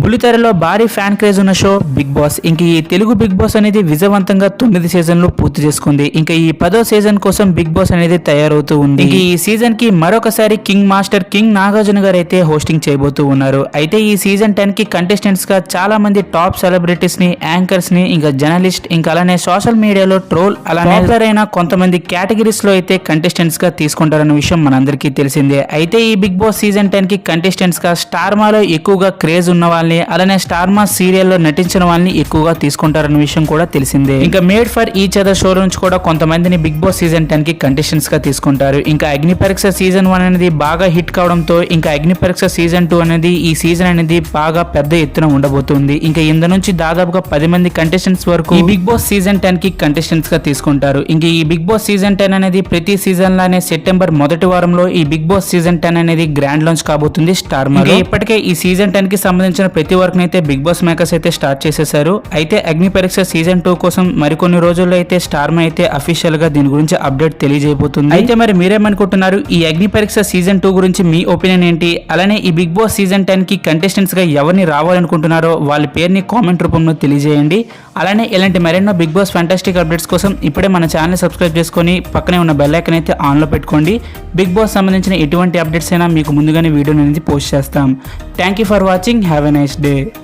బుల్లితెరలో భారీ fan craze ఉన్న show big boss. ఇంక ఈ తెలుగు బిగ్ బాస్ అనేది విజయవంతంగా 9 సీజన్లు పూర్తి చేసుకుంది. ఇంకా ఈ 10వ సీజన్ కోసం బిగ్ బాస్ అనేది తయారవుతూ ఉంది. ఈ సీజన్ కి మరొకసారి కింగ్ మాస్టర్ కింగ్ నాగార్జున గారు అయితే హోస్టింగ్ చేయబోతూ ఉన్నారు. అయితే ఈ సీజన్ 10 కి కంటెస్టెంట్స్ గా చాలా మంది టాప్ సెలబ్రిటీస్ ని, యాంకర్స్ ని, ఇంకా జర్నలిస్ట్, ఇంకా అలానే సోషల్ మీడియాలో ట్రోల్, అలానే పాపులర్ అయిన కొంతమంది కేటగిరీస్ లో అయితే కంటెస్టెంట్స్ గా తీసుకుంటారన్న విషయం మనందరికీ తెలిసిందే. అయితే ఈ బిగ్ బాస్ సీజన్ 10 కి కంటెస్టెంట్స్ గా స్టార్ మాలో ఎక్కువగా క్రేజ్ ఉన్న వాళ్ళని, అలానే స్టార్ మా సీరియల్లో నటించిన వాళ్ళని ఎక్కువగా తీసుకుంటారన్న విషయం కూడా తెలిసిందే. ఇంకా made for each other show నుంచి కూడా కొంతమందిని బిగ్ బాస్ సీజన్ 10 కి కంటెస్టెంట్స్ గా తీసుకుంటారు. ఇంకా అగ్ని పరీక్ష సీజన్ 1 అనేది బాగా హిట్ కావడంతో ఇంకా అగ్ని పరీక్ష సీజన్ 2 అనేది ఈ సీజన్ అనేది బాగా పెద్ద ఎత్తున ఉండబోతుంది. ఇంకా ఇందు నుంచి దాదాపుగా 10 మంది కంటెస్టెంట్స్ వరకు ఈ బిగ్ బాస్ సీజన్ 10 కి కంటెస్టెంట్స్ గా తీసుకుంటారు. ఇంకా ఈ బిగ్ బాస్ సీజన్ 10 అనేది ప్రతి సీజన్ లానే సెప్టెంబర్ మొదటి వారంలో ఈ బిగ్ బాస్ సీజన్ 10 అనేది గ్రాండ్ లాంచ్ కాబోతుంది స్టార్ మా. ఇప్పటికే ఈ సీజన్ 10 కి సంబంధించిన ప్రతి వర్క్ అయితే బిగ్ బాస్ మేకర్స్ అయితే స్టార్ట్ చేసేసారు. అయితే అగ్ని పరీక్ష సీజన్ 2 కోసం మరికొన్ని రోజుల్లో అయితే స్టార్ మా అయితే అఫీషియల్ గా దీని గురించి అప్డేట్ తెలియజేయబోతుంది. అయితే మరి మీరేమనుకుంటున్నారు? ఈ అగ్ని పరీక్ష సీజన్ 2 గురించి మీ ఒపీనియన్ ఏంటి? అలానే ఈ బిగ్ బాస్ సీజన్ 10 కి కంటెస్టెంట్స్ గా ఎవరిని రావాలనుకుంటున్నారో వాళ్ళ పేరుని కామెంట్ రూపంలో తెలియజేయండి. అలానే ఇలాంటి మరెన్నో బిగ్ బాస్ ఫ్యాంటాస్టిక్ అప్డేట్స్ కోసం ఇప్పుడే మన ఛానల్ సబ్స్క్రైబ్ చేసుకొని పక్కనే ఉన్న బెల్ ఐకాన్ అయితే ఆన్ లో పెట్టుకోండి. బిగ్ బాస్ సంబంధించిన ఎటువంటి అప్డేట్స్ అయినా మీకు ముందుగానే వీడియో అనేది పోస్ట్ చేస్తాం. Thank you for watching. Have a nice day.